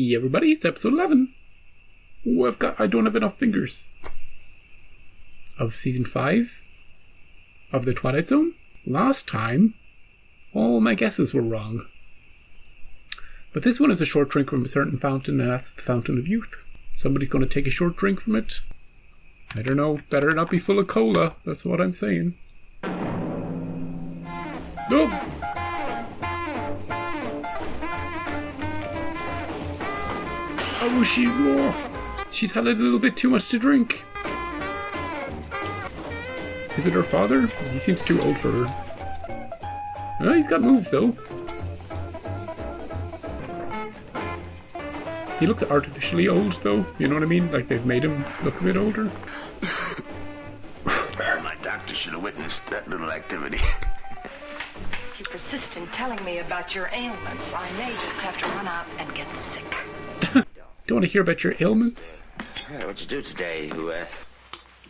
Hey everybody, it's episode 11. Oh, I don't have enough fingers. Of season 5 of the Twilight Zone. Last time, all my guesses were wrong. But this one is a short drink from a certain fountain, and that's the Fountain of Youth. Somebody's going to take a short drink from it. I don't know, better not be full of cola, that's what I'm saying. Oh! Oh, she's had a little bit too much to drink. Is it her father? He seems too old for her. Oh, he's got moves, though. He looks artificially old, though. You know what I mean? Like they've made him look a bit older. My doctor should have witnessed that little activity. If you persist in telling me about your ailments, I may just have to run out and get sick. Don't want to hear about your ailments. What'd you do today? Did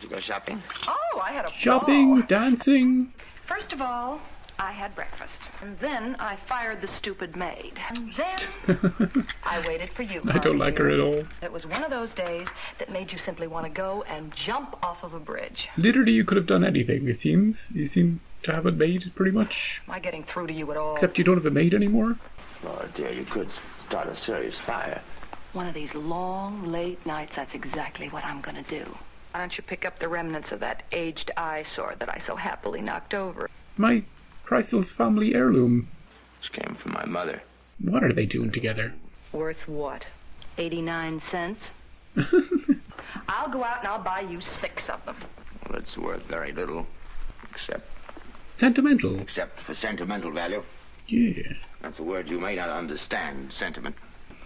you go shopping? Oh, I had a Shopping, ball. Dancing. First of all, I had breakfast. And then I fired the stupid maid. And then I waited for you. I don't like her at all. It was one of those days that made you simply want to go and jump off of a bridge. Literally, you could have done anything, it seems. You seem to have it made, pretty much. Am I getting through to you at all? Except you don't have it made anymore. Oh, dear, you could start a serious fire. One of these long, late nights, that's exactly what I'm going to do. Why don't you pick up the remnants of that aged eyesore that I so happily knocked over? My priceless family heirloom. This came from my mother. What are they doing together? Worth what? 89 cents? I'll go out and I'll buy you 6 of them. Well, it's worth very little, except Sentimental. for sentimental value. Yeah. That's a word you may not understand, sentiment.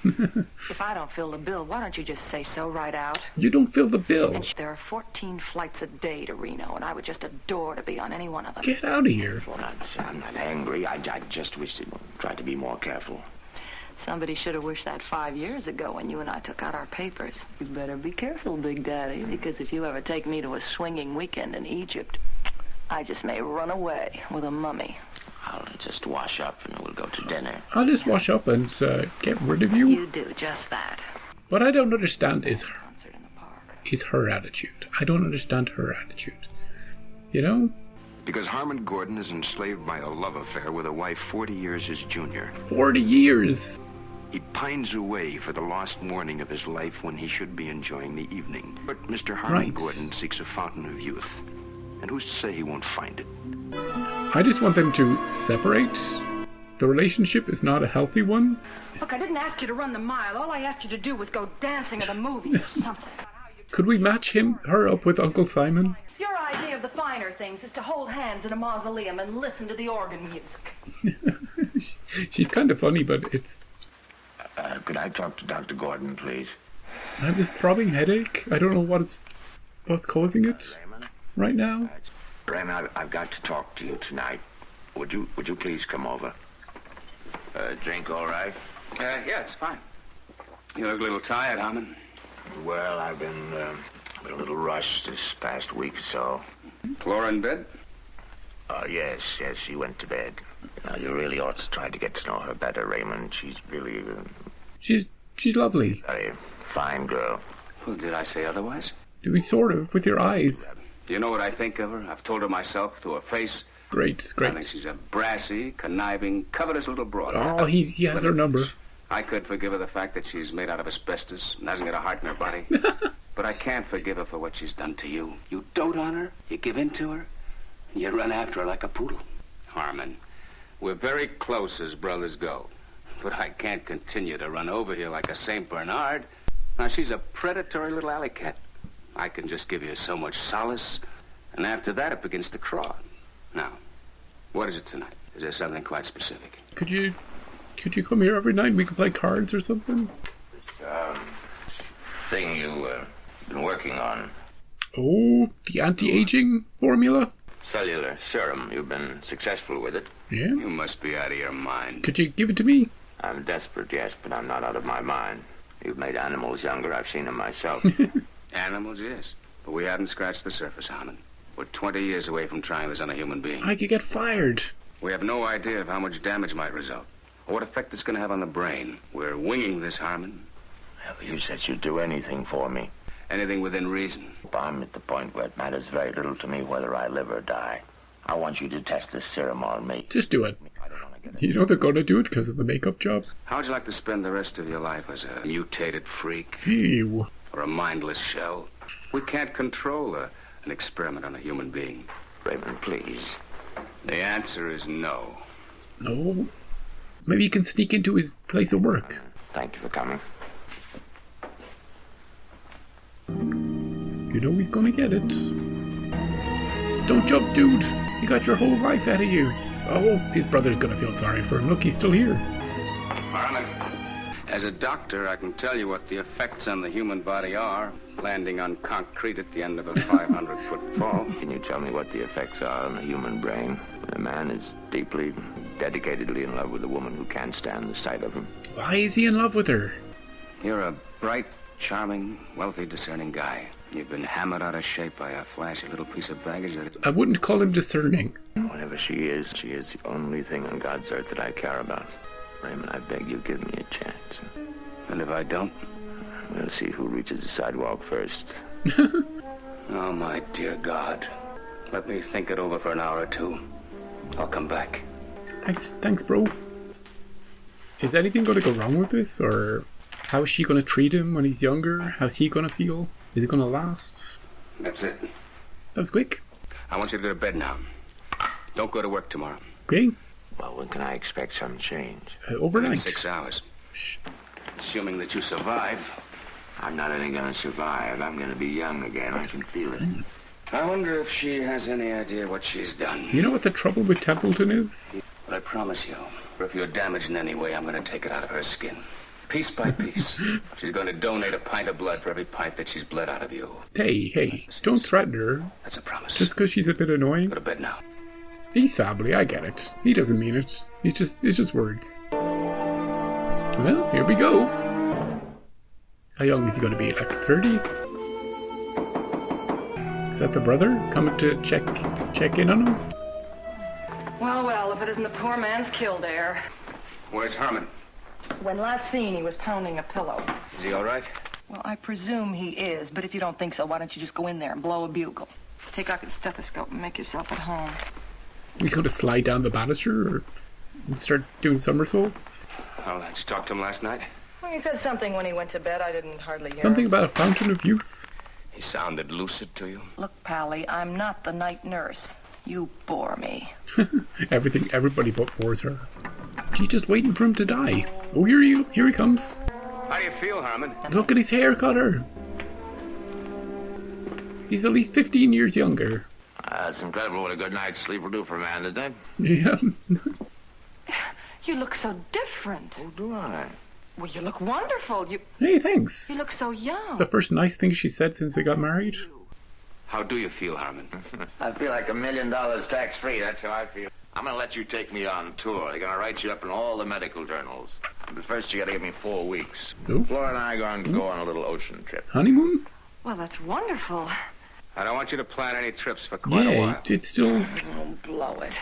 If I don't fill the bill, why don't you just say so right out? You don't fill the bill. And there are 14 flights a day to Reno, and I would just adore to be on any one of them. Get out of here. Well, I'm not angry. I just wish to try to be more careful. Somebody should have wished that 5 years ago when you and I took out our papers. You better be careful, Big Daddy, because if you ever take me to a swinging weekend in Egypt, I just may run away with a mummy. I'll just wash up and we'll go to dinner. I'll just wash up and get rid of you. You do just that. What I don't understand is Concert in the park. her attitude. I don't understand her attitude. You know? Because Harmon Gordon is enslaved by a love affair with a wife 40 years his junior. 40 years! He pines away for the lost morning of his life when he should be enjoying the evening. But Mr. Harmon Gordon seeks a fountain of youth. And who's to say he won't find it? I just want them to separate. The relationship is not a healthy one. Look, I didn't ask you to run the mile. All I asked you to do was go dancing at the movies or something. Could we match her up with Uncle Simon? Your idea of the finer things is to hold hands in a mausoleum and listen to the organ music. She's kind of funny, but it's... Could I talk to Dr. Gordon, please? I have this throbbing headache. I don't know what's causing it right now. Raymond, I've got to talk to you tonight. Would you please come over? Drink all right? Yeah, it's fine. You look a little tired, Harmon. Well, I've been a little rushed this past week or so. Flora in bed? Yes, she went to bed. Now, you really ought to try to get to know her better, Raymond. She's really She's lovely. a fine girl. Well, did I say otherwise? We sort of, with your eyes. Do you know what I think of her? I've told her myself to her face. Great. I think she's a brassy, conniving, covetous little broad. Oh, he has her number. I could forgive her the fact that she's made out of asbestos and hasn't got a heart in her body. But I can't forgive her for what she's done to you. You dote on her, you give in to her, and you run after her like a poodle. Harmon, we're very close as brothers go. But I can't continue to run over here like a St. Bernard. Now, she's a predatory little alley cat. I can just give you so much solace, and after that it begins to crawl. Now, what is it tonight? Is there something quite specific? Could you come here every night and we could play cards or something? Thing you've been working on. Oh, the anti-aging formula? Cellular serum. You've been successful with it. Yeah. You must be out of your mind. Could you give it to me? I'm desperate, yes, but I'm not out of my mind. You've made animals younger. I've seen them myself. Animals, yes. But we haven't scratched the surface, Harmon. We're 20 years away from trying this on a human being. I could get fired. We have no idea of how much damage might result, or what effect it's going to have on the brain. We're winging this, Harmon. You said you'd do anything for me. Anything within reason. I'm at the point where it matters very little to me whether I live or die. I want you to test this serum on me. Just do it. I don't want to get You know they're gonna do it because of the makeup job. How would you like to spend the rest of your life as a mutated freak? Ew. Or a mindless shell? We can't control an experiment on a human being. Raymond, please. The answer is no. No. Maybe you can sneak into his place of work. Thank you for coming. You know he's gonna get it. Don't jump, dude. You got your whole life out of you. Oh, his brother's gonna feel sorry for him. Look, he's still here. Harmon, as a doctor, I can tell you what the effects on the human body are, landing on concrete at the end of a 500-foot fall. Can you tell me what the effects are on the human brain when a man is deeply, dedicatedly in love with a woman who can't stand the sight of him? Why is he in love with her? You're a bright, charming, wealthy, discerning guy. You've been hammered out of shape by a flashy little piece of baggage that... I wouldn't call him discerning. Whatever she is the only thing on God's earth that I care about. Raymond, I beg you, give me a chance. And if I don't? We'll see who reaches the sidewalk first. Oh, my dear God. Let me think it over for an hour or two. I'll come back. Thanks, bro. Is anything going to go wrong with this, or how is she going to treat him when he's younger? How's he going to feel? Is it going to last? That's it. That was quick. I want you to go to bed now. Don't go to work tomorrow. Okay. Well, when can I expect some change? Overnight. In 6 hours. Shh. Assuming that you survive. I'm not only going to survive, I'm going to be young again. I can feel it. I wonder if she has any idea what she's done. You know what the trouble with Templeton is? But I promise you, if you're damaged in any way, I'm going to take it out of her skin. Piece by piece. She's going to donate a pint of blood for every pint that she's bled out of you. Hey, don't threaten her. That's a promise. Just because she's a bit annoying. Go to bed now. He's family, I get it. He doesn't mean it. It's just words. Well, here we go. How young is he going to be? Like 30? Is that the brother coming to check in on him? Well, if it isn't the poor man's Kildare. Where's Herman? When last seen, he was pounding a pillow. Is he all right? Well, I presume he is, but if you don't think so, why don't you just go in there and blow a bugle? Take out the stethoscope and make yourself at home. He's going to slide down the banister or start doing somersaults? Well, did you talk to him last night? Well, he said something when he went to bed. I didn't hardly hear Something him. about a fountain of youth? He sounded lucid to you? Look, Pally, I'm not the night nurse. You bore me. Everybody but bores her. She's just waiting for him to die. Oh, here he comes. How do you feel, Herman? Look at his hair cutter. He's at least 15 years younger. It's incredible what a good night's sleep will do for a man, isn't it? Yeah. You look so different. Oh, do I? Well, you look wonderful. Hey, thanks. You look so young. It's the first nice thing she said since they got married. How do you feel, Herman? I feel like $1 million tax-free. That's how I feel. I'm going to let you take me on tour. They're going to write you up in all the medical journals. But first, you got to give me 4 weeks. Oh. Flora and I are going to go on a little ocean trip. Honeymoon? Well, that's wonderful. I don't want you to plan any trips for quite a while. It's still Oh, blow it.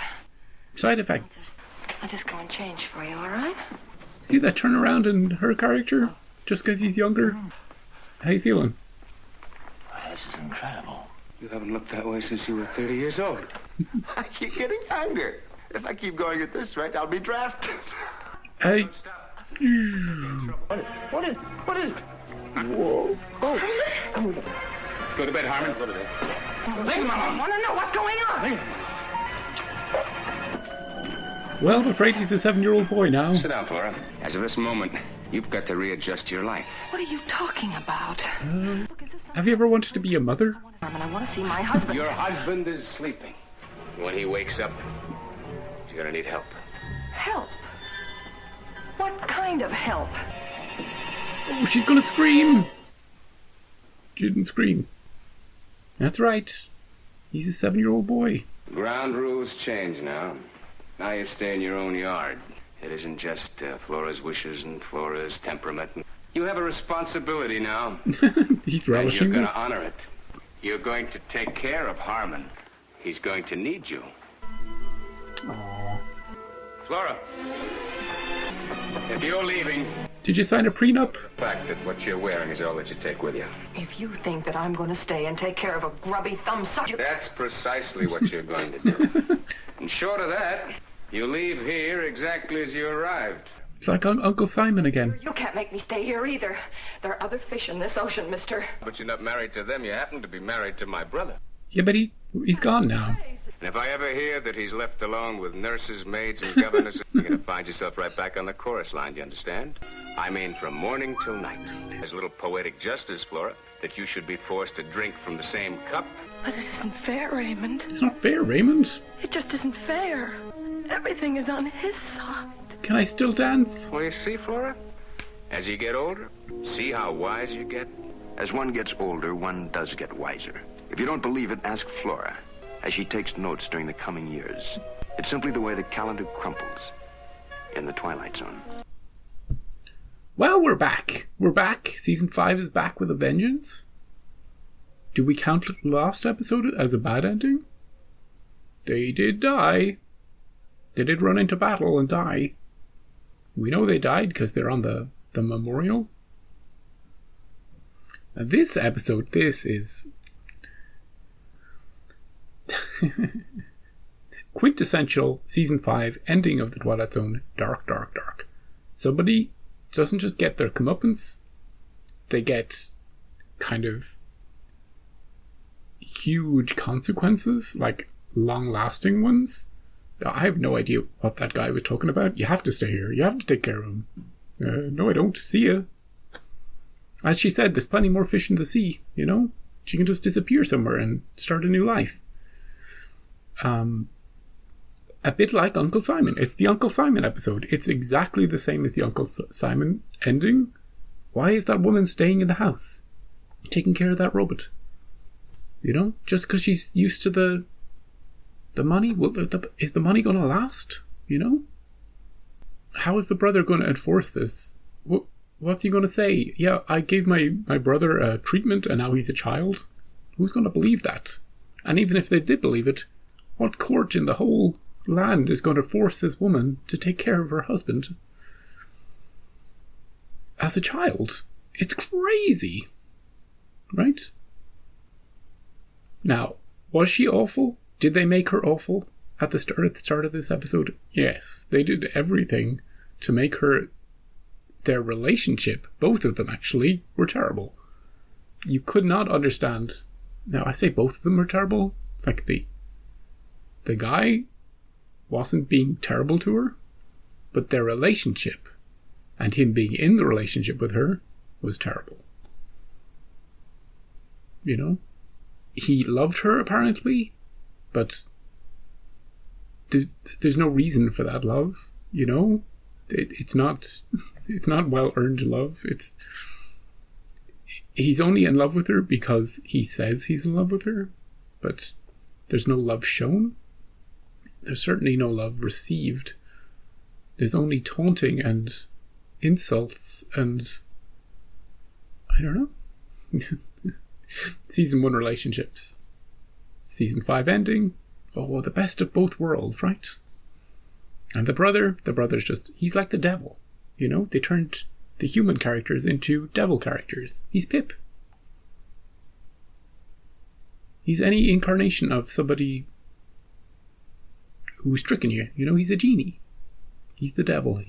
side effects. I'll just go and change for you, all right? See that turnaround in her character? Just because he's younger? How you feeling? This is incredible. You haven't looked that way since you were 30 years old. I keep getting younger. If I keep going at this rate, I'll be drafted. I... What is? Whoa. Go to bed, Harmon. Go to bed. I want to know what's going on. Well, I'm afraid he's a 7-year-old boy now. Sit down, Flora. As of this moment, you've got to readjust your life. What are you talking about? Look, is this Have you ever wanted to be a mother? I want to see my husband. Your husband is sleeping. When he wakes up, you're going to need help. Help? What kind of help? Oh, she's gonna scream! She didn't scream. That's right. He's a 7-year-old boy. Ground rules change now. Now you stay in your own yard. It isn't just Flora's wishes and Flora's temperament. You have a responsibility now. He's And relishing you're going this. to honor it. You're going to take care of Harmon. He's going to need you. Aww. Flora, if you're leaving, Did you sign a prenup? The fact that what you're wearing is all that you take with you. If you think that I'm going to stay and take care of a grubby thumbsucker... That's precisely what you're going to do. And short of that, you leave here exactly as you arrived. It's like Uncle Simon again. You can't make me stay here either. There are other fish in this ocean, mister. But you're not married to them. You happen to be married to my brother. Yeah, but he's gone now. And if I ever hear that he's left alone with nurses, maids, and governesses, you're going to find yourself right back on the chorus line, do you understand? I mean, from morning till night. There's a little poetic justice, Flora, that you should be forced to drink from the same cup. But it isn't fair, Raymond. It's not fair, Raymond. It just isn't fair. Everything is on his side. Can I still dance? Well, you see, Flora, as you get older, see how wise you get? As one gets older, one does get wiser. If you don't believe it, ask Flora, as she takes notes during the coming years. It's simply the way the calendar crumples in the Twilight Zone. Well, we're back. We're back. Season 5 is back with a vengeance. Do we count the last episode as a bad ending? They did die. They did run into battle and die. We know they died because they're on the memorial. Now this episode, this is... quintessential Season 5 ending of the Twilight Zone. Dark, dark, dark. Somebody doesn't just get their comeuppance. They get kind of huge consequences, like long-lasting ones. I have no idea what that guy was talking about. You have to stay here. You have to take care of him. No, I don't. See ya. As she said, there's plenty more fish in the sea, you know? She can just disappear somewhere and start a new life. A bit like Uncle Simon. It's the Uncle Simon episode. It's exactly the same as the Uncle Simon ending. Why is that woman staying in the house? Taking care of that robot? You know? Just because she's used to the money? Well, is the money going to last? You know? How is the brother going to enforce this? What's he going to say? Yeah, I gave my brother a treatment and now he's a child? Who's going to believe that? And even if they did believe it, what court in the whole land is going to force this woman to take care of her husband as a child? It's crazy. Right? Now, was she awful? Did they make her awful at the start of this episode? Yes, they did everything to make her... Their relationship, both of them actually, were terrible. You could not understand... Now, I say both of them were terrible. Like, the guy wasn't being terrible to her, but their relationship, and him being in the relationship with her, was terrible. You know? He loved her, apparently, but there's no reason for that love, you know? It's not well-earned love. He's only in love with her because he says he's in love with her, but there's no love shown. There's certainly no love received. There's only taunting and insults and... I don't know. Season 1 relationships. Season 5 ending. Oh, the best of both worlds, right? And the brother's just... He's like the devil, you know? They turned the human characters into devil characters. He's Pip. He's any incarnation of somebody who's tricking you. You know, he's a genie. He's the devil.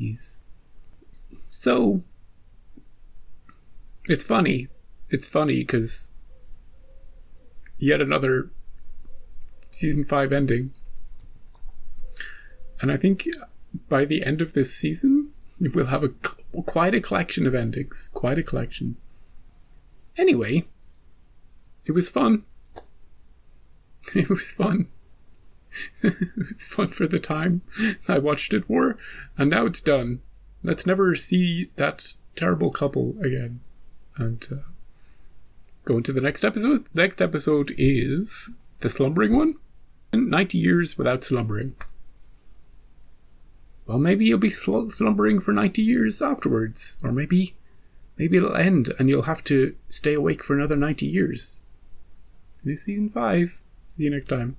So... It's funny. It's funny because yet another Season 5 ending. And I think by the end of this season, we'll have quite a collection of endings. Quite a collection. Anyway, it was fun. It was fun. It was fun for the time I watched it for, and now it's done. Let's never see that terrible couple again. And go into the next episode. The next episode is the slumbering one. 90 years without slumbering. Well, maybe you'll be slumbering for 90 years afterwards. Or maybe it'll end and you'll have to stay awake for another 90 years. This is Season 5. See you next time.